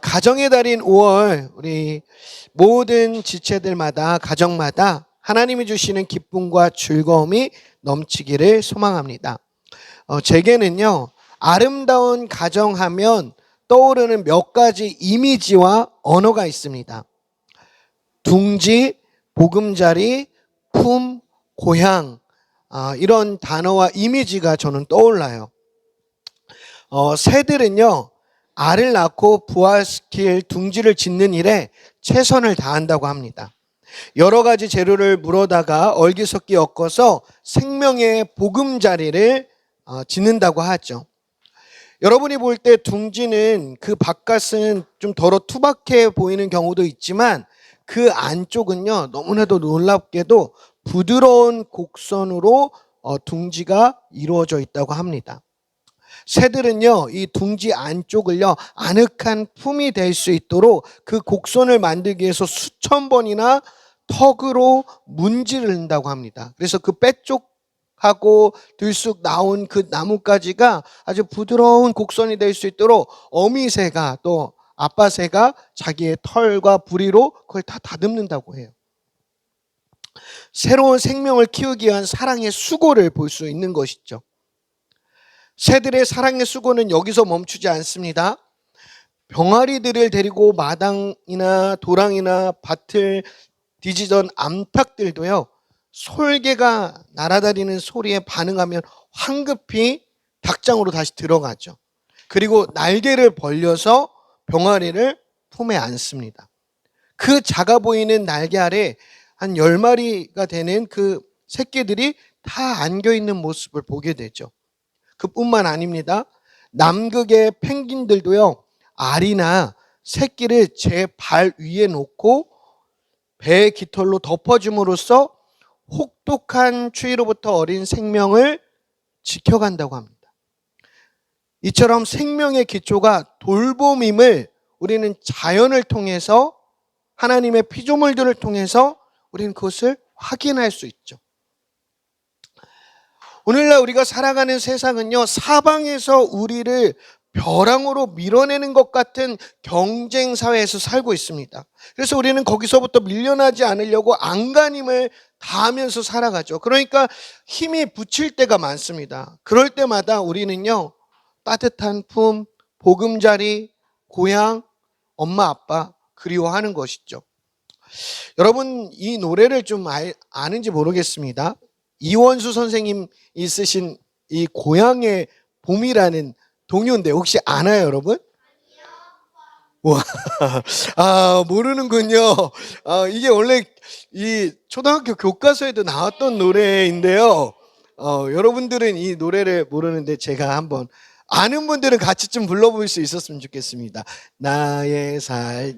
가정의 달인 5월 우리 모든 지체들마다 가정마다 하나님이 주시는 기쁨과 즐거움이 넘치기를 소망합니다. 제게는요, 아름다운 가정하면 떠오르는 몇 가지 이미지와 언어가 있습니다. 둥지, 보금자리, 품, 고향, 이런 단어와 이미지가 저는 떠올라요. 새들은요, 알을 낳고 부화시킬 둥지를 짓는 일에 최선을 다한다고 합니다. 여러 가지 재료를 물어다가 얼기석기 엮어서 생명의 보금자리를 짓는다고 하죠. 여러분이 볼 때 둥지는 그 바깥은 좀 더러 투박해 보이는 경우도 있지만 그 안쪽은요, 너무나도 놀랍게도 부드러운 곡선으로 둥지가 이루어져 있다고 합니다. 새들은요, 이 둥지 안쪽을요, 아늑한 품이 될 수 있도록 그 곡선을 만들기 위해서 수천 번이나 턱으로 문지른다고 합니다. 그래서 그 빼쪽하고 들쑥 나온 그 나뭇가지가 아주 부드러운 곡선이 될 수 있도록 어미새가 또 아빠새가 자기의 털과 부리로 그걸 다 다듬는다고 해요. 새로운 생명을 키우기 위한 사랑의 수고를 볼 수 있는 것이죠. 새들의 사랑의 수고는 여기서 멈추지 않습니다. 병아리들을 데리고 마당이나 도랑이나 밭을 뒤지던 암탉들도요, 솔개가 날아다니는 소리에 반응하면 황급히 닭장으로 다시 들어가죠. 그리고 날개를 벌려서 병아리를 품에 안습니다. 그 작아 보이는 날개 아래 한 10마리가 되는 그 새끼들이 다 안겨있는 모습을 보게 되죠. 그뿐만 아닙니다. 남극의 펭귄들도요, 알이나 새끼를 제 발 위에 놓고 배의 깃털로 덮어줌으로써 혹독한 추위로부터 어린 생명을 지켜간다고 합니다. 이처럼 생명의 기초가 돌봄임을 우리는 자연을 통해서, 하나님의 피조물들을 통해서 우리는 그것을 확인할 수 있죠. 오늘날 우리가 살아가는 세상은요, 사방에서 우리를 벼랑으로 밀어내는 것 같은 경쟁 사회에서 살고 있습니다. 그래서 우리는 거기서부터 밀려나지 않으려고 안간힘을 다하면서 살아가죠. 그러니까 힘이 붙일 때가 많습니다. 그럴 때마다 우리는요, 따뜻한 품, 보금자리, 고향, 엄마 아빠 그리워하는 것이죠. 여러분, 이 노래를 좀 아는지 모르겠습니다. 이원수 선생님이 쓰신 이 고향의 봄이라는 동요인데 혹시 아나요, 여러분? 와, 모르는군요. 이게 원래 이 초등학교 교과서에도 나왔던 노래인데요. 여러분들은 이 노래를 모르는데 제가 한번, 아는 분들은 같이 좀 불러볼 수 있었으면 좋겠습니다. 나의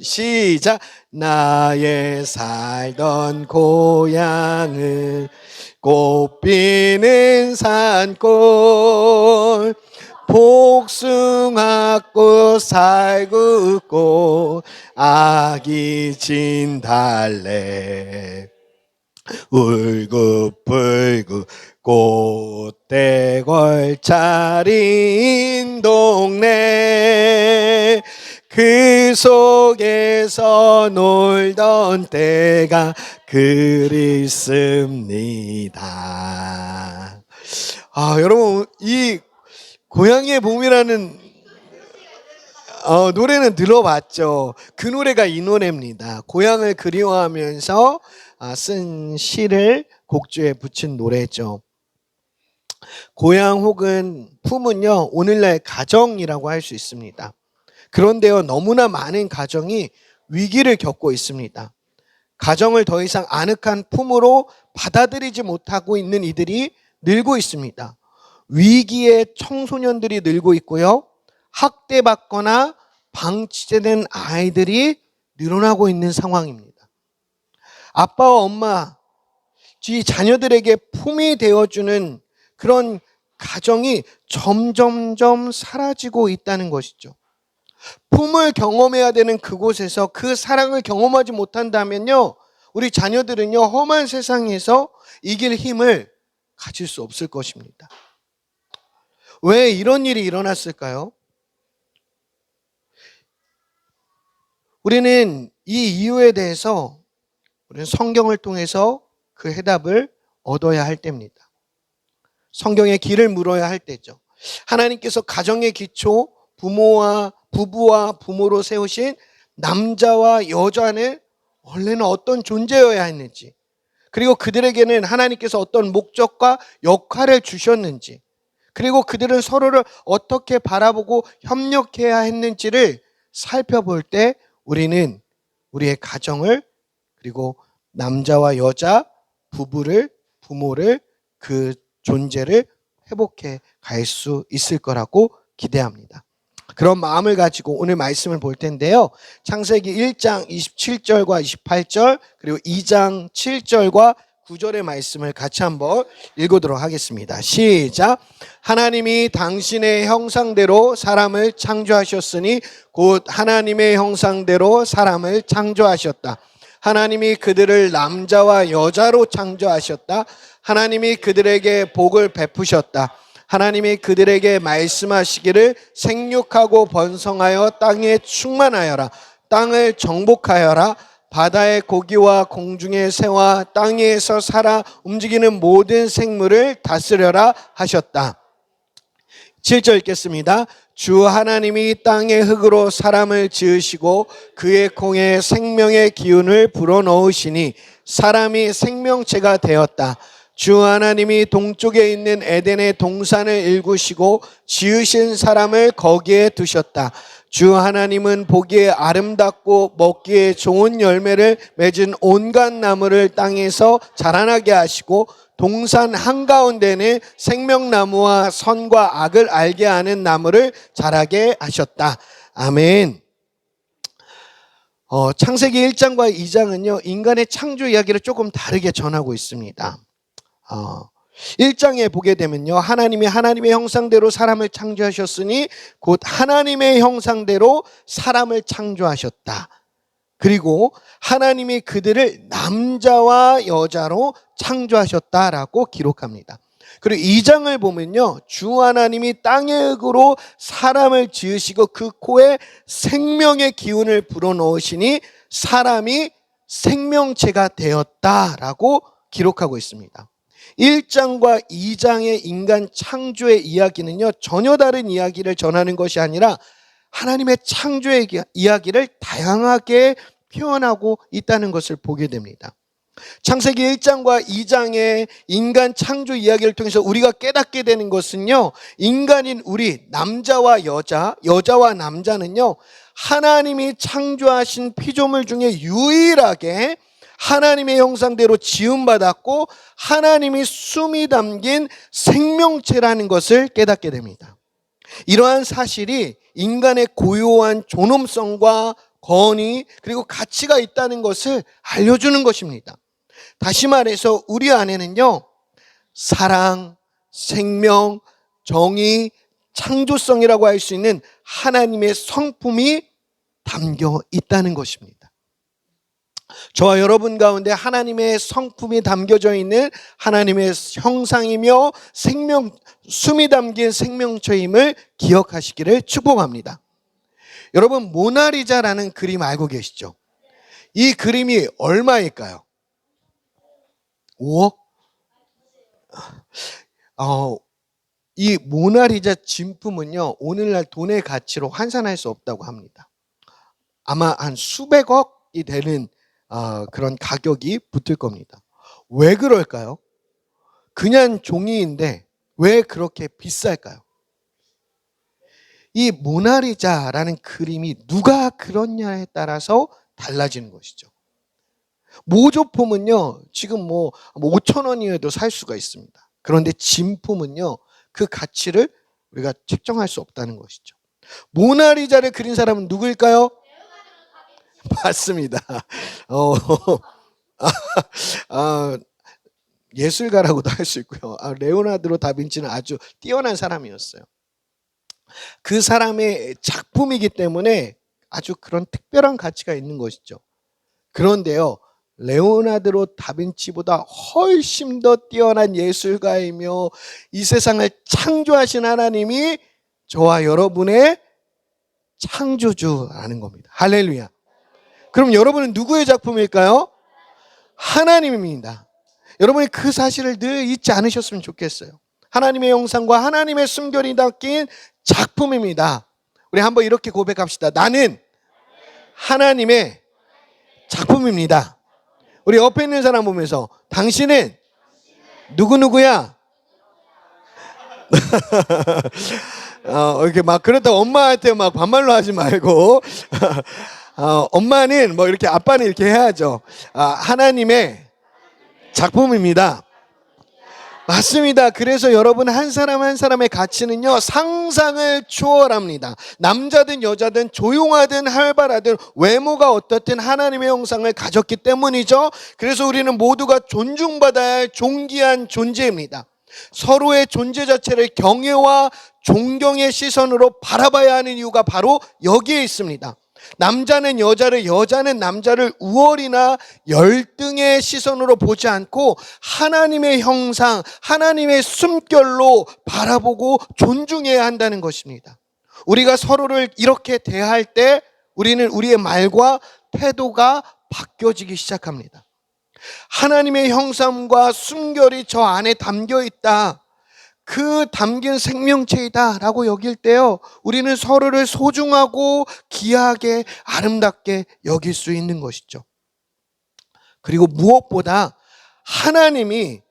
시작. 나의 살던 고향은 꽃피는 산골, 복숭아꽃 살구꽃 아기 진달래 울긋불긋 꽃대걸 차린 동네, 그 속에서 놀던 때가 그립습니다. 여러분, 이 고향의 봄이라는 노래는 들어봤죠. 그 노래가 이 노래입니다. 고향을 그리워하면서 쓴 시를 곡조에 붙인 노래죠. 고향 혹은 품은요, 오늘날 가정이라고 할 수 있습니다. 그런데요, 너무나 많은 가정이 위기를 겪고 있습니다. 가정을 더 이상 아늑한 품으로 받아들이지 못하고 있는 이들이 늘고 있습니다. 위기의 청소년들이 늘고 있고요, 학대받거나 방치된 아이들이 늘어나고 있는 상황입니다. 아빠와 엄마, 이 자녀들에게 품이 되어주는 그런 가정이 점점점 사라지고 있다는 것이죠. 품을 경험해야 되는 그곳에서 그 사랑을 경험하지 못한다면요, 우리 자녀들은요, 험한 세상에서 이길 힘을 가질 수 없을 것입니다. 왜 이런 일이 일어났을까요? 우리는 이 이유에 대해서 우리는 성경을 통해서 그 해답을 얻어야 할 때입니다. 성경의 길을 물어야 할 때죠. 하나님께서 가정의 기초, 부부와 부모로 세우신 남자와 여자는 원래는 어떤 존재여야 했는지, 그리고 그들에게는 하나님께서 어떤 목적과 역할을 주셨는지, 그리고 그들은 서로를 어떻게 바라보고 협력해야 했는지를 살펴볼 때 우리는 우리의 가정을, 그리고 남자와 여자, 부모를, 그 존재를 회복해 갈 수 있을 거라고 기대합니다. 그런 마음을 가지고 오늘 말씀을 볼 텐데요. 창세기 1장 27절과 28절, 그리고 2장 7절과 9절의 말씀을 같이 한번 읽어보도록 하겠습니다. 시작. 하나님이 당신의 형상대로 사람을 창조하셨으니 곧 하나님의 형상대로 사람을 창조하셨다. 하나님이 그들을 남자와 여자로 창조하셨다. 하나님이 그들에게 복을 베푸셨다. 하나님이 그들에게 말씀하시기를 생육하고 번성하여 땅에 충만하여라. 땅을 정복하여라. 바다의 고기와 공중의 새와 땅 위에서 살아 움직이는 모든 생물을 다스려라 하셨다. 7절 읽겠습니다. 주 하나님이 땅의 흙으로 사람을 지으시고 그의 콩에 생명의 기운을 불어넣으시니 사람이 생명체가 되었다. 주 하나님이 동쪽에 있는 에덴의 동산을 일구시고 지으신 사람을 거기에 두셨다. 주 하나님은 보기에 아름답고 먹기에 좋은 열매를 맺은 온갖 나무를 땅에서 자라나게 하시고 동산 한가운데는 생명나무와 선과 악을 알게 하는 나무를 자라게 하셨다. 아멘. 창세기 1장과 2장은요, 인간의 창조 이야기를 조금 다르게 전하고 있습니다. 1장에 보게 되면요, 하나님이 하나님의 형상대로 사람을 창조하셨으니 곧 하나님의 형상대로 사람을 창조하셨다. 그리고 하나님이 그들을 남자와 여자로 창조하셨다라고 기록합니다. 그리고 2장을 보면요, 주 하나님이 땅의 흙으로 사람을 지으시고 그 코에 생명의 기운을 불어넣으시니 사람이 생명체가 되었다라고 기록하고 있습니다. 1장과 2장의 인간 창조의 이야기는요, 전혀 다른 이야기를 전하는 것이 아니라 하나님의 창조의 이야기를 다양하게 표현하고 있다는 것을 보게 됩니다. 창세기 1장과 2장의 인간 창조 이야기를 통해서 우리가 깨닫게 되는 것은요, 인간인 우리 남자와 여자와 남자는요, 하나님이 창조하신 피조물 중에 유일하게 하나님의 형상대로 지음받았고 하나님이 숨이 담긴 생명체라는 것을 깨닫게 됩니다. 이러한 사실이 인간의 고유한 존엄성과 권위 그리고 가치가 있다는 것을 알려주는 것입니다. 다시 말해서 우리 안에는요, 사랑, 생명, 정의, 창조성이라고 할 수 있는 하나님의 성품이 담겨 있다는 것입니다. 저와 여러분 가운데 하나님의 성품이 담겨져 있는 하나님의 형상이며 숨이 담긴 생명체임을 기억하시기를 축복합니다. 여러분, 모나리자라는 그림 알고 계시죠? 이 그림이 얼마일까요? 5억? 이 모나리자 진품은요, 오늘날 돈의 가치로 환산할 수 없다고 합니다. 아마 한 수백억이 되는 그런 가격이 붙을 겁니다. 왜 그럴까요? 그냥 종이인데 왜 그렇게 비쌀까요? 이 모나리자라는 그림이 누가 그렸냐에 따라서 달라지는 것이죠. 모조품은요, 지금 5천 원이어도 살 수가 있습니다. 그런데 진품은요, 그 가치를 우리가 책정할 수 없다는 것이죠. 모나리자를 그린 사람은 누구일까요? 맞습니다. 예술가라고도 할 수 있고요. 레오나르도 다빈치는 아주 뛰어난 사람이었어요. 그 사람의 작품이기 때문에 아주 그런 특별한 가치가 있는 것이죠. 그런데요, 레오나르도 다빈치보다 훨씬 더 뛰어난 예술가이며 이 세상을 창조하신 하나님이 저와 여러분의 창조주라는 겁니다. 할렐루야. 그럼 여러분은 누구의 작품일까요? 하나님입니다. 여러분이 그 사실을 늘 잊지 않으셨으면 좋겠어요. 하나님의 형상과 하나님의 순결이 담긴 작품입니다. 우리 한번 이렇게 고백합시다. 나는 하나님의 작품입니다. 우리 옆에 있는 사람 보면서 당신은 누구누구야? 이렇게 막 그렇다고 엄마한테 막 반말로 하지 말고 엄마는 뭐 이렇게 아빠는 이렇게 해야죠. 하나님의 작품입니다. 맞습니다. 그래서 여러분 한 사람 한 사람의 가치는요 상상을 초월합니다. 남자든 여자든 조용하든 활발하든 외모가 어떻든 하나님의 형상을 가졌기 때문이죠. 그래서 우리는 모두가 존중받아야 할 존귀한 존재입니다. 서로의 존재 자체를 경외와 존경의 시선으로 바라봐야 하는 이유가 바로 여기에 있습니다. 남자는 여자를, 여자는 남자를 우월이나 열등의 시선으로 보지 않고 하나님의 형상, 하나님의 숨결로 바라보고 존중해야 한다는 것입니다. 우리가 서로를 이렇게 대할 때 우리는 우리의 말과 태도가 바뀌어지기 시작합니다. 하나님의 형상과 순결이 저 안에 담겨 있다. 그 담긴 생명체이다 라고 여길 때요 우리는 서로를 소중하고 귀하게 아름답게 여길 수 있는 것이죠. 그리고 무엇보다 하나님이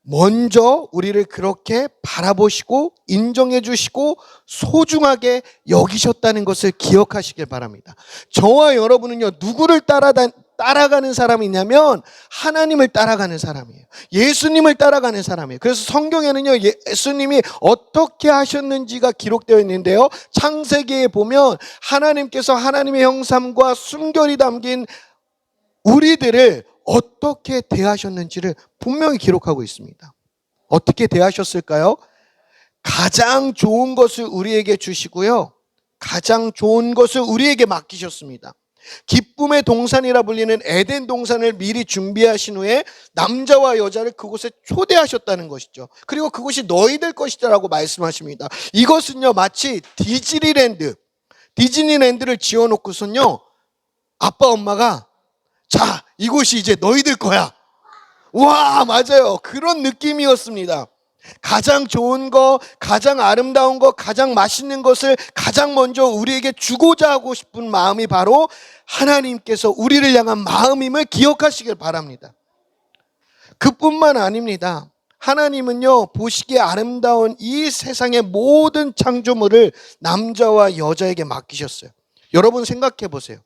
먼저 우리를 그렇게 바라보시고 인정해 주시고 소중하게 여기셨다는 것을 기억하시길 바랍니다. 저와 여러분은요 누구를 따라가는 사람이냐면 하나님을 따라가는 사람이에요. 예수님을 따라가는 사람이에요. 그래서 성경에는요 예수님이 어떻게 하셨는지가 기록되어 있는데요 창세기에 보면 하나님께서 하나님의 형상과 순결이 담긴 우리들을 어떻게 대하셨는지를 분명히 기록하고 있습니다. 어떻게 대하셨을까요? 가장 좋은 것을 우리에게 주시고요 가장 좋은 것을 우리에게 맡기셨습니다. 기쁨의 동산이라 불리는 에덴 동산을 미리 준비하신 후에 남자와 여자를 그곳에 초대하셨다는 것이죠. 그리고 그곳이 너희들 것이다 라고 말씀하십니다. 이것은요 마치 디즈니랜드를 지어놓고선요 아빠 엄마가 자 이곳이 이제 너희들 거야. 와 맞아요. 그런 느낌이었습니다. 가장 좋은 거, 가장 아름다운 거, 가장 맛있는 것을 가장 먼저 우리에게 주고자 하고 싶은 마음이 바로 하나님께서 우리를 향한 마음임을 기억하시길 바랍니다. 그뿐만 아닙니다. 하나님은요 보시기에 아름다운 이 세상의 모든 창조물을 남자와 여자에게 맡기셨어요. 여러분 생각해 보세요.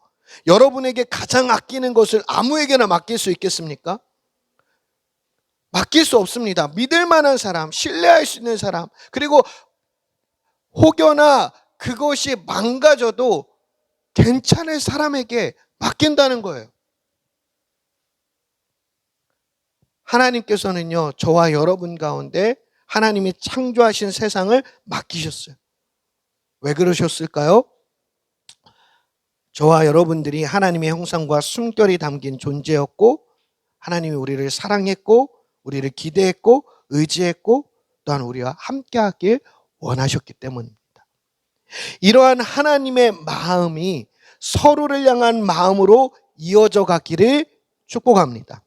여러분에게 가장 아끼는 것을 아무에게나 맡길 수 있겠습니까? 맡길 수 없습니다. 믿을 만한 사람, 신뢰할 수 있는 사람, 그리고 혹여나 그것이 망가져도 괜찮을 사람에게 맡긴다는 거예요. 하나님께서는요 저와 여러분 가운데 하나님이 창조하신 세상을 맡기셨어요. 왜 그러셨을까요? 저와 여러분들이 하나님의 형상과 숨결이 담긴 존재였고 하나님이 우리를 사랑했고 우리를 기대했고 의지했고 또한 우리와 함께하길 원하셨기 때문입니다. 이러한 하나님의 마음이 서로를 향한 마음으로 이어져 가기를 축복합니다.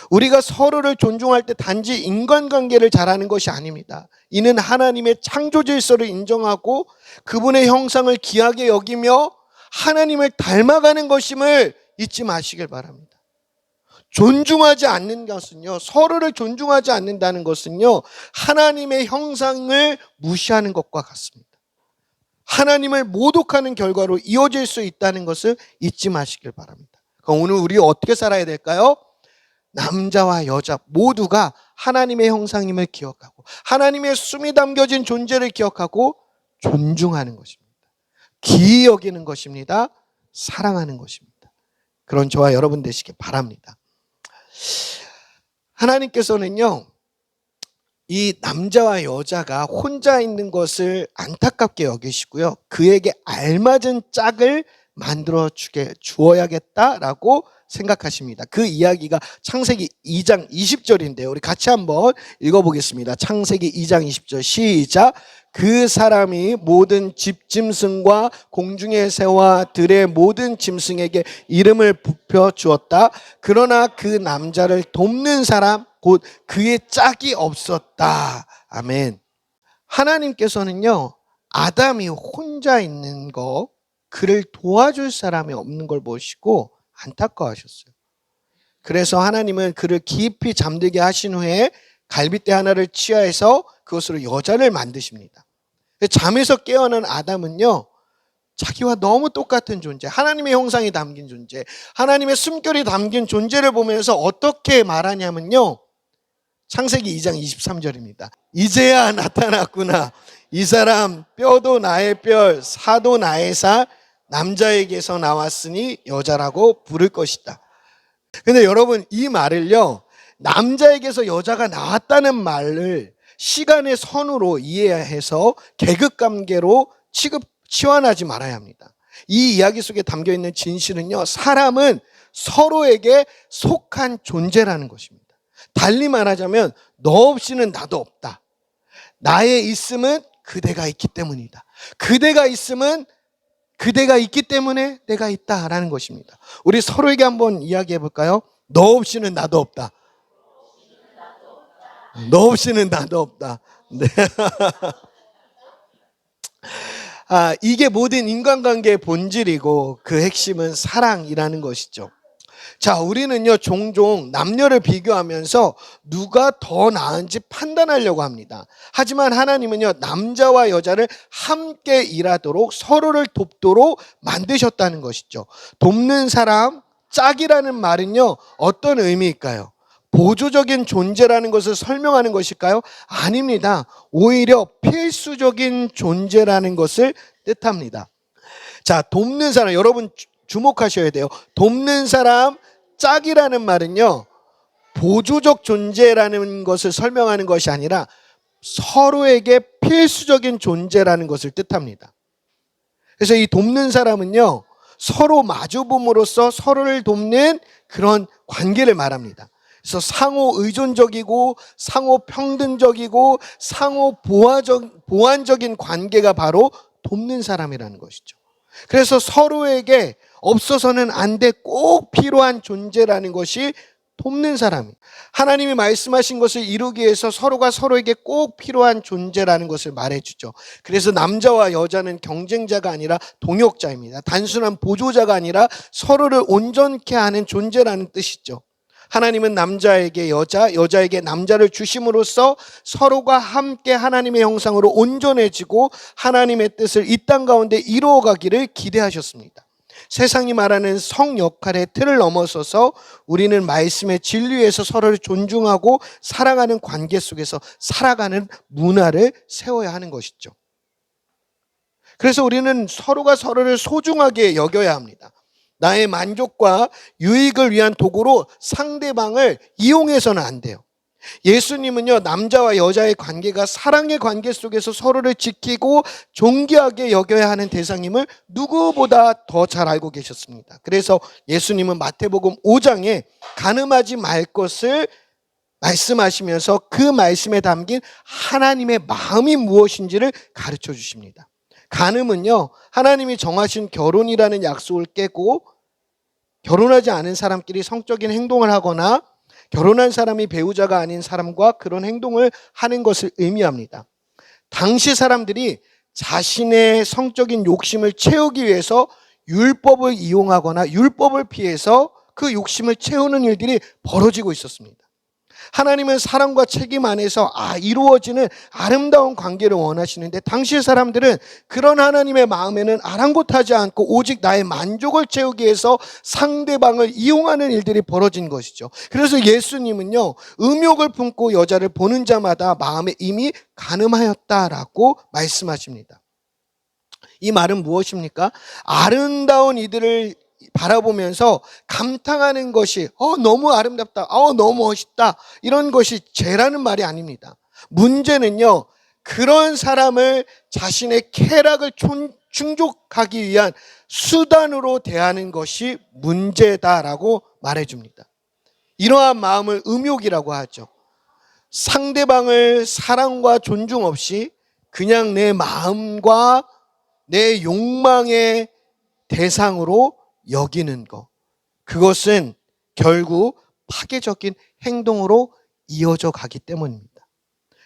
우리가 서로를 존중할 때 단지 인간관계를 잘하는 것이 아닙니다. 이는 하나님의 창조 질서를 인정하고 그분의 형상을 귀하게 여기며 하나님을 닮아가는 것임을 잊지 마시길 바랍니다. 존중하지 않는 것은요, 서로를 존중하지 않는다는 것은요, 하나님의 형상을 무시하는 것과 같습니다. 하나님을 모독하는 결과로 이어질 수 있다는 것을 잊지 마시길 바랍니다. 그럼 오늘 우리 어떻게 살아야 될까요? 남자와 여자 모두가 하나님의 형상임을 기억하고 하나님의 숨이 담겨진 존재를 기억하고 존중하는 것입니다. 기이 여기는 것입니다. 사랑하는 것입니다. 그런 저와 여러분 되시길 바랍니다. 하나님께서는요, 이 남자와 여자가 혼자 있는 것을 안타깝게 여기시고요, 그에게 알맞은 짝을 만들어 주어야겠다라고 생각하십니다. 그 이야기가 창세기 2장 20절인데요. 우리 같이 한번 읽어보겠습니다. 창세기 2장 20절 시작. 그 사람이 모든 집짐승과 공중의 새와 들의 모든 짐승에게 이름을 붙여 주었다. 그러나 그 남자를 돕는 사람 곧 그의 짝이 없었다. 아멘. 하나님께서는요, 아담이 혼자 있는 거, 그를 도와줄 사람이 없는 걸 보시고 안타까워하셨어요. 그래서 하나님은 그를 깊이 잠들게 하신 후에 갈빗대 하나를 취하해서 그것으로 여자를 만드십니다. 잠에서 깨어난 아담은요, 자기와 너무 똑같은 존재, 하나님의 형상이 담긴 존재, 하나님의 숨결이 담긴 존재를 보면서 어떻게 말하냐면요, 창세기 2장 23절입니다. 이제야 나타났구나. 이 사람 뼈도 나의 뼈, 사도 나의 사, 남자에게서 나왔으니 여자라고 부를 것이다. 근데 여러분, 이 말을요, 남자에게서 여자가 나왔다는 말을 시간의 선으로 이해해서 계급관계로 치환하지 말아야 합니다. 이 이야기 속에 담겨있는 진실은요, 사람은 서로에게 속한 존재라는 것입니다. 달리 말하자면 너 없이는 나도 없다. 나의 있음은 그대가 있기 때문이다. 그대가 있음은 그대가 있기 때문에 내가 있다라는 것입니다. 우리 서로에게 한번 이야기해 볼까요? 너 없이는 나도 없다. 너 없이는 나도 없다. 네. 이게 모든 인간관계의 본질이고 그 핵심은 사랑이라는 것이죠. 자, 우리는요, 종종 남녀를 비교하면서 누가 더 나은지 판단하려고 합니다. 하지만 하나님은요, 남자와 여자를 함께 일하도록 서로를 돕도록 만드셨다는 것이죠. 돕는 사람, 짝이라는 말은요, 어떤 의미일까요? 보조적인 존재라는 것을 설명하는 것일까요? 아닙니다. 오히려 필수적인 존재라는 것을 뜻합니다. 자, 돕는 사람, 여러분 주목하셔야 돼요. 돕는 사람, 짝이라는 말은요, 보조적 존재라는 것을 설명하는 것이 아니라 서로에게 필수적인 존재라는 것을 뜻합니다. 그래서 이 돕는 사람은요, 서로 마주봄으로써 서로를 돕는 그런 관계를 말합니다. 그래서 상호 의존적이고 상호 평등적이고 상호 보완적인 관계가 바로 돕는 사람이라는 것이죠. 그래서 서로에게 없어서는 안 돼 꼭 필요한 존재라는 것이 돕는 사람이, 하나님이 말씀하신 것을 이루기 위해서 서로가 서로에게 꼭 필요한 존재라는 것을 말해주죠. 그래서 남자와 여자는 경쟁자가 아니라 동역자입니다. 단순한 보조자가 아니라 서로를 온전케 하는 존재라는 뜻이죠. 하나님은 남자에게 여자, 여자에게 남자를 주심으로써 서로가 함께 하나님의 형상으로 온전해지고 하나님의 뜻을 이 땅 가운데 이루어가기를 기대하셨습니다. 세상이 말하는 성 역할의 틀을 넘어서서 우리는 말씀의 진리에서 서로를 존중하고 사랑하는 관계 속에서 살아가는 문화를 세워야 하는 것이죠. 그래서 우리는 서로가 서로를 소중하게 여겨야 합니다. 나의 만족과 유익을 위한 도구로 상대방을 이용해서는 안 돼요. 예수님은요, 남자와 여자의 관계가 사랑의 관계 속에서 서로를 지키고 존귀하게 여겨야 하는 대상임을 누구보다 더 잘 알고 계셨습니다. 그래서 예수님은 마태복음 5장에 간음하지 말 것을 말씀하시면서 그 말씀에 담긴 하나님의 마음이 무엇인지를 가르쳐 주십니다. 간음은요, 하나님이 정하신 결혼이라는 약속을 깨고 결혼하지 않은 사람끼리 성적인 행동을 하거나 결혼한 사람이 배우자가 아닌 사람과 그런 행동을 하는 것을 의미합니다. 당시 사람들이 자신의 성적인 욕심을 채우기 위해서 율법을 이용하거나 율법을 피해서 그 욕심을 채우는 일들이 벌어지고 있었습니다. 하나님은 사랑과 책임 안에서 이루어지는 아름다운 관계를 원하시는데 당시의 사람들은 그런 하나님의 마음에는 아랑곳하지 않고 오직 나의 만족을 채우기 위해서 상대방을 이용하는 일들이 벌어진 것이죠. 그래서 예수님은요, 음욕을 품고 여자를 보는 자마다 마음에 이미 간음하였다라고 말씀하십니다. 이 말은 무엇입니까? 아름다운 이들을 바라보면서 감탄하는 것이 너무 아름답다, 너무 멋있다, 이런 것이 죄라는 말이 아닙니다. 문제는요, 그런 사람을 자신의 쾌락을 충족하기 위한 수단으로 대하는 것이 문제다라고 말해줍니다. 이러한 마음을 음욕이라고 하죠. 상대방을 사랑과 존중 없이 그냥 내 마음과 내 욕망의 대상으로 여기는 것. 그것은 결국 파괴적인 행동으로 이어져 가기 때문입니다.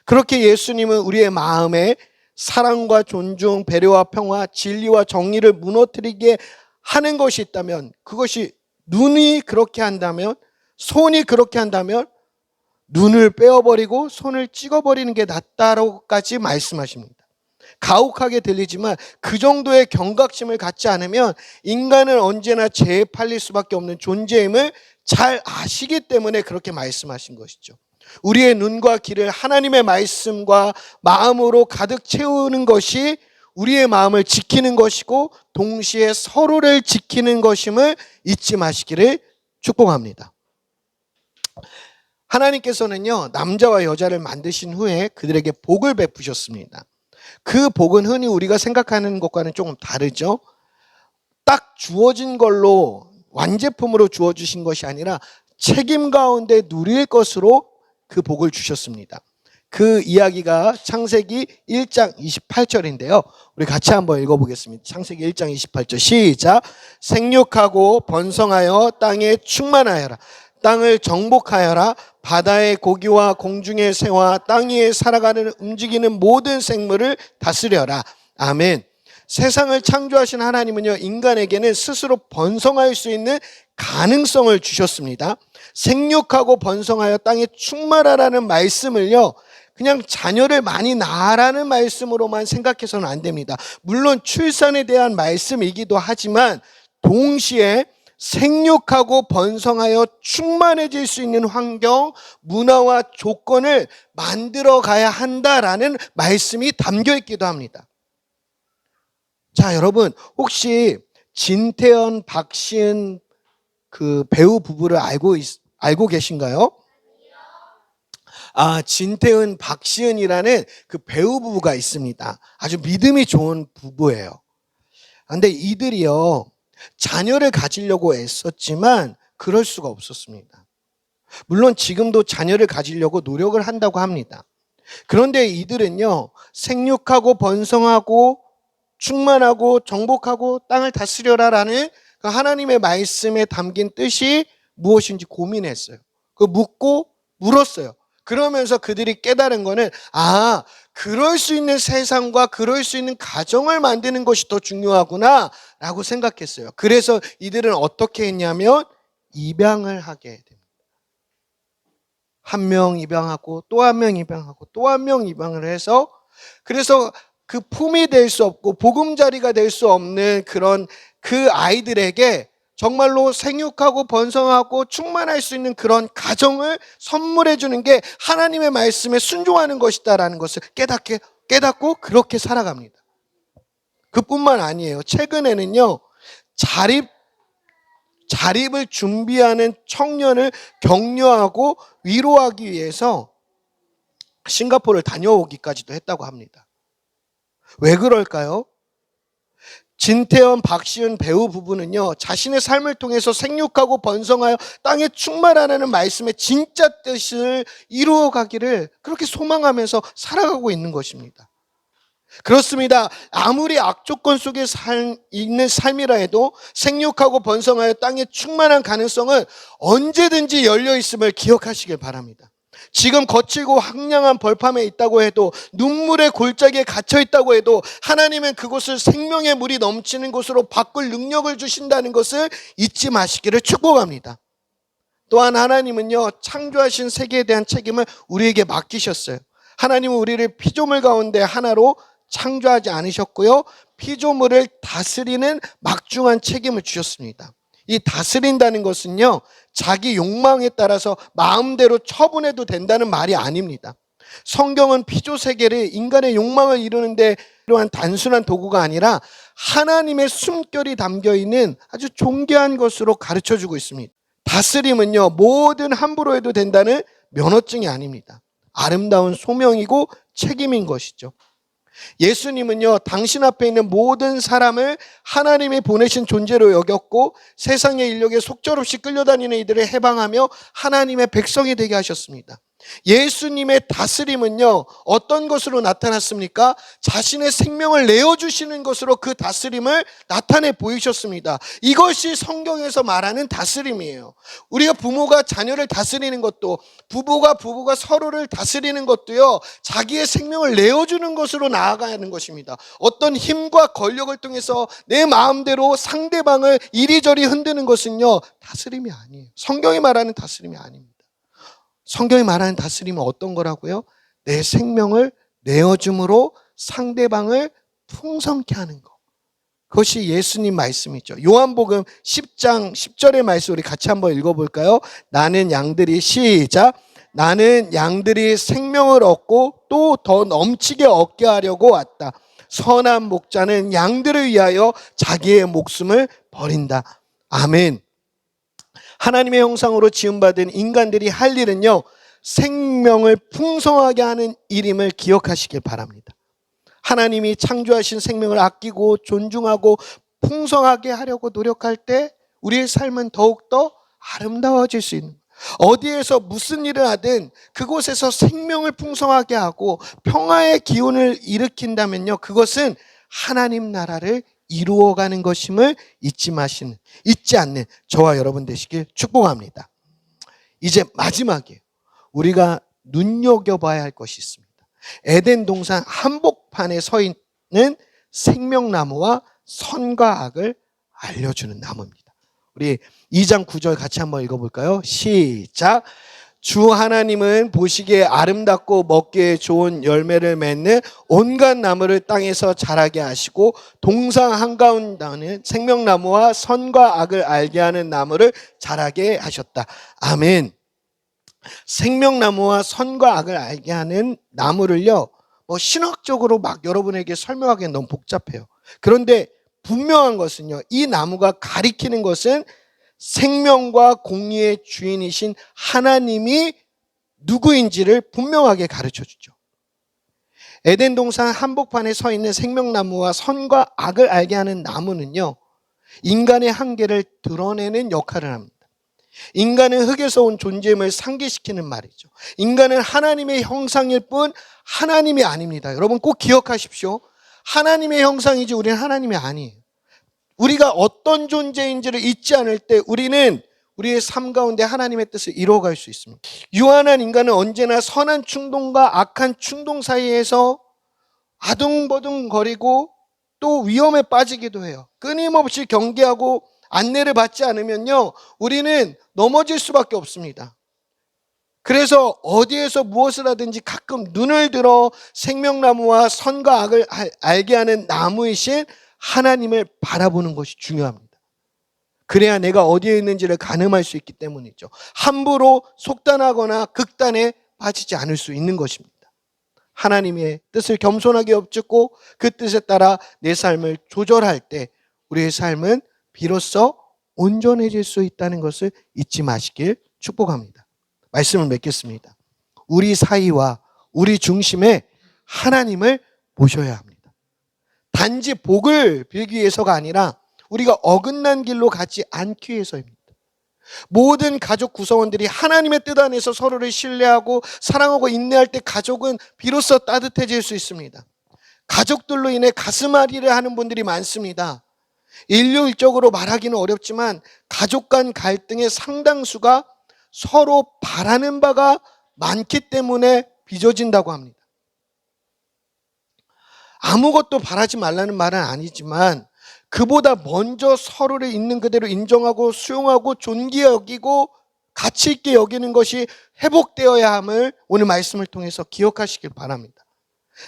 그렇게 예수님은 우리의 마음에 사랑과 존중, 배려와 평화, 진리와 정의를 무너뜨리게 하는 것이 있다면, 그것이 눈이 그렇게 한다면, 손이 그렇게 한다면 눈을 빼어버리고 손을 찍어버리는 게 낫다라고까지 말씀하십니다. 가혹하게 들리지만 그 정도의 경각심을 갖지 않으면 인간은 언제나 죄에 팔릴 수밖에 없는 존재임을 잘 아시기 때문에 그렇게 말씀하신 것이죠. 우리의 눈과 귀를 하나님의 말씀과 마음으로 가득 채우는 것이 우리의 마음을 지키는 것이고 동시에 서로를 지키는 것임을 잊지 마시기를 축복합니다. 하나님께서는요, 남자와 여자를 만드신 후에 그들에게 복을 베푸셨습니다. 그 복은 흔히 우리가 생각하는 것과는 조금 다르죠. 딱 주어진 걸로 완제품으로 주어주신 것이 아니라 책임 가운데 누릴 것으로 그 복을 주셨습니다. 그 이야기가 창세기 1장 28절인데요. 우리 같이 한번 읽어보겠습니다. 창세기 1장 28절 시작. 생육하고 번성하여 땅에 충만하여라. 땅을 정복하여라. 바다의 고기와 공중의 새와 땅 위에 살아가는 움직이는 모든 생물을 다스려라. 아멘. 세상을 창조하신 하나님은요, 인간에게는 스스로 번성할 수 있는 가능성을 주셨습니다. 생육하고 번성하여 땅에 충만하라는 말씀을요, 그냥 자녀를 많이 낳으라는 말씀으로만 생각해서는 안 됩니다. 물론 출산에 대한 말씀이기도 하지만 동시에 생육하고 번성하여 충만해질 수 있는 환경, 문화와 조건을 만들어 가야 한다라는 말씀이 담겨 있기도 합니다. 자, 여러분, 혹시 진태현, 박시은 그 배우 부부를 알고 계신가요? 진태은, 박시은이라는 그 배우 부부가 있습니다. 아주 믿음이 좋은 부부예요. 근데 이들이요, 자녀를 가지려고 애썼지만 그럴 수가 없었습니다. 물론 지금도 자녀를 가지려고 노력을 한다고 합니다. 그런데 이들은요, 생육하고 번성하고 충만하고 정복하고 땅을 다스려라라는 그 하나님의 말씀에 담긴 뜻이 무엇인지 고민했어요. 그 묻고 물었어요. 그러면서 그들이 깨달은 거는, 그럴 수 있는 세상과 그럴 수 있는 가정을 만드는 것이 더 중요하구나 라고 생각했어요. 그래서 이들은 어떻게 했냐면 입양을 하게 됩니다. 한 명 입양하고 또 한 명 입양하고 또 한 명 입양을 해서, 그래서 그 품이 될 수 없고 보금자리가 될 수 없는 그런 그 아이들에게 정말로 생육하고 번성하고 충만할 수 있는 그런 가정을 선물해 주는 게 하나님의 말씀에 순종하는 것이다라는 것을 깨닫고 그렇게 살아갑니다. 그뿐만 아니에요. 최근에는요, 자립을 준비하는 청년을 격려하고 위로하기 위해서 싱가포르를 다녀오기까지도 했다고 합니다. 왜 그럴까요? 진태현, 박시은 배우 부부는요, 자신의 삶을 통해서 생육하고 번성하여 땅에 충만하라는 말씀의 진짜 뜻을 이루어가기를 그렇게 소망하면서 살아가고 있는 것입니다. 그렇습니다. 아무리 악조건 속에 있는 삶이라 해도 생육하고 번성하여 땅에 충만한 가능성은 언제든지 열려 있음을 기억하시길 바랍니다. 지금 거칠고 황량한 벌판에 있다고 해도, 눈물의 골짜기에 갇혀 있다고 해도 하나님은 그곳을 생명의 물이 넘치는 곳으로 바꿀 능력을 주신다는 것을 잊지 마시기를 축복합니다. 또한 하나님은요, 창조하신 세계에 대한 책임을 우리에게 맡기셨어요. 하나님은 우리를 피조물 가운데 하나로 창조하지 않으셨고요, 피조물을 다스리는 막중한 책임을 주셨습니다. 이 다스린다는 것은요, 자기 욕망에 따라서 마음대로 처분해도 된다는 말이 아닙니다. 성경은 피조 세계를 인간의 욕망을 이루는데 이러한 단순한 도구가 아니라 하나님의 숨결이 담겨있는 아주 존귀한 것으로 가르쳐주고 있습니다. 다스림은요, 뭐든 함부로 해도 된다는 면허증이 아닙니다. 아름다운 소명이고 책임인 것이죠. 예수님은요, 당신 앞에 있는 모든 사람을 하나님이 보내신 존재로 여겼고 세상의 인력에 속절없이 끌려다니는 이들을 해방하며 하나님의 백성이 되게 하셨습니다. 예수님의 다스림은요, 어떤 것으로 나타났습니까? 자신의 생명을 내어주시는 것으로 그 다스림을 나타내 보이셨습니다. 이것이 성경에서 말하는 다스림이에요. 우리가 부모가 자녀를 다스리는 것도, 부부가 서로를 다스리는 것도요, 자기의 생명을 내어주는 것으로 나아가는 것입니다. 어떤 힘과 권력을 통해서 내 마음대로 상대방을 이리저리 흔드는 것은요, 다스림이 아니에요. 성경이 말하는 다스림이 아닙니다. 성경이 말하는 다스림은 어떤 거라고요? 내 생명을 내어줌으로 상대방을 풍성케 하는 것. 그것이 예수님 말씀이죠. 요한복음 10장 10절의 말씀 우리 같이 한번 읽어볼까요? 나는 양들이 시작. 나는 양들이 생명을 얻고 또 더 넘치게 얻게 하려고 왔다. 선한 목자는 양들을 위하여 자기의 목숨을 버린다. 아멘. 하나님의 형상으로 지음받은 인간들이 할 일은요, 생명을 풍성하게 하는 일임을 기억하시길 바랍니다. 하나님이 창조하신 생명을 아끼고 존중하고 풍성하게 하려고 노력할 때 우리의 삶은 더욱더 아름다워질 수 있는 거예요. 어디에서 무슨 일을 하든 그곳에서 생명을 풍성하게 하고 평화의 기운을 일으킨다면요, 그것은 하나님 나라를 이루어가는 것임을 잊지 않는 저와 여러분 되시길 축복합니다. 이제 마지막이에요. 우리가 눈여겨봐야 할 것이 있습니다. 에덴 동산 한복판에 서 있는 생명나무와 선과 악을 알려주는 나무입니다. 우리 2장 9절 같이 한번 읽어볼까요? 시작. 주 하나님은 보시기에 아름답고 먹기에 좋은 열매를 맺는 온갖 나무를 땅에서 자라게 하시고 동산 한가운데는 생명나무와 선과 악을 알게 하는 나무를 자라게 하셨다. 아멘. 생명나무와 선과 악을 알게 하는 나무를요, 신학적으로 막 여러분에게 설명하기엔 너무 복잡해요. 그런데 분명한 것은요, 이 나무가 가리키는 것은 생명과 공의의 주인이신 하나님이 누구인지를 분명하게 가르쳐 주죠. 에덴 동산 한복판에 서 있는 생명나무와 선과 악을 알게 하는 나무는요, 인간의 한계를 드러내는 역할을 합니다. 인간은 흙에서 온 존재임을 상기시키는 말이죠. 인간은 하나님의 형상일 뿐 하나님이 아닙니다. 여러분 꼭 기억하십시오. 하나님의 형상이지 우리는 하나님이 아니에요. 우리가 어떤 존재인지를 잊지 않을 때 우리는 우리의 삶 가운데 하나님의 뜻을 이루어갈 수 있습니다. 유한한 인간은 언제나 선한 충동과 악한 충동 사이에서 아둥바둥거리고 또 위험에 빠지기도 해요. 끊임없이 경계하고 안내를 받지 않으면요, 우리는 넘어질 수밖에 없습니다. 그래서 어디에서 무엇을 하든지 가끔 눈을 들어 생명나무와 선과 악을 알게 하는 나무이신 하나님을 바라보는 것이 중요합니다. 그래야 내가 어디에 있는지를 가늠할 수 있기 때문이죠. 함부로 속단하거나 극단에 빠지지 않을 수 있는 것입니다. 하나님의 뜻을 겸손하게 엎짓고 그 뜻에 따라 내 삶을 조절할 때 우리의 삶은 비로소 온전해질 수 있다는 것을 잊지 마시길 축복합니다. 말씀을 맺겠습니다. 우리 사이와 우리 중심에 하나님을 모셔야 합니다. 단지 복을 빌기 위해서가 아니라 우리가 어긋난 길로 가지 않기 위해서입니다. 모든 가족 구성원들이 하나님의 뜻 안에서 서로를 신뢰하고 사랑하고 인내할 때 가족은 비로소 따뜻해질 수 있습니다. 가족들로 인해 가슴앓이를 하는 분들이 많습니다. 일률적으로 말하기는 어렵지만 가족 간 갈등의 상당수가 서로 바라는 바가 많기 때문에 빚어진다고 합니다. 아무것도 바라지 말라는 말은 아니지만 그보다 먼저 서로를 있는 그대로 인정하고 수용하고 존귀히 여기고 가치 있게 여기는 것이 회복되어야 함을 오늘 말씀을 통해서 기억하시길 바랍니다.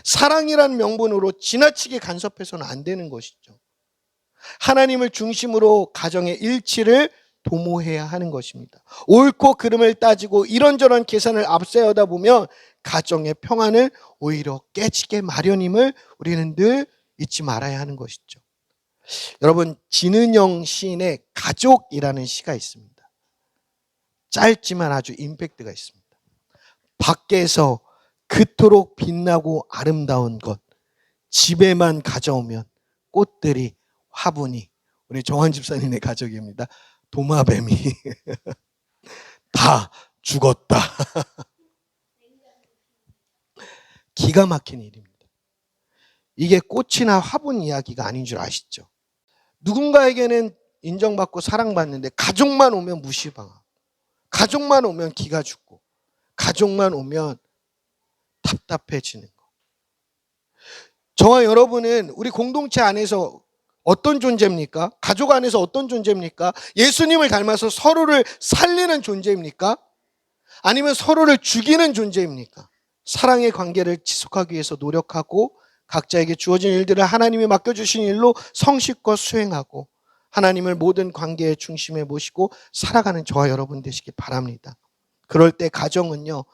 사랑이라는 명분으로 지나치게 간섭해서는 안 되는 것이죠. 하나님을 중심으로 가정의 일치를 도모해야 하는 것입니다. 옳고 그름을 따지고 이런저런 계산을 앞세우다 보면 가정의 평안을 오히려 깨지게 마련임을 우리는 늘 잊지 말아야 하는 것이죠. 여러분, 진은영 시인의 가족이라는 시가 있습니다. 짧지만 아주 임팩트가 있습니다. 밖에서 그토록 빛나고 아름다운 것, 집에만 가져오면 꽃들이, 화분이, 우리 정환 집사님의 가족입니다. 도마뱀이 다 죽었다. 기가 막힌 일입니다. 이게 꽃이나 화분 이야기가 아닌 줄 아시죠? 누군가에게는 인정받고 사랑받는데 가족만 오면 무시당하고, 가족만 오면 기가 죽고, 가족만 오면 답답해지는 거. 저와 여러분은 우리 공동체 안에서 어떤 존재입니까? 가족 안에서 어떤 존재입니까? 예수님을 닮아서 서로를 살리는 존재입니까? 아니면 서로를 죽이는 존재입니까? 사랑의 관계를 지속하기 위해서 노력하고 각자에게 주어진 일들을 하나님이 맡겨주신 일로 성실껏 수행하고 하나님을 모든 관계의 중심에 모시고 살아가는 저와 여러분 되시기 바랍니다. 그럴 때 가정은요,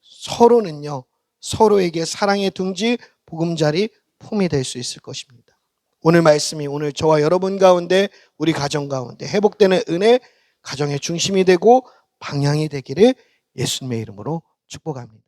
서로는요, 서로에게 사랑의 둥지, 보금자리, 품이 될 수 있을 것입니다. 오늘 말씀이 오늘 저와 여러분 가운데, 우리 가정 가운데 회복되는 은혜, 가정의 중심이 되고 방향이 되기를 예수님의 이름으로 축복합니다.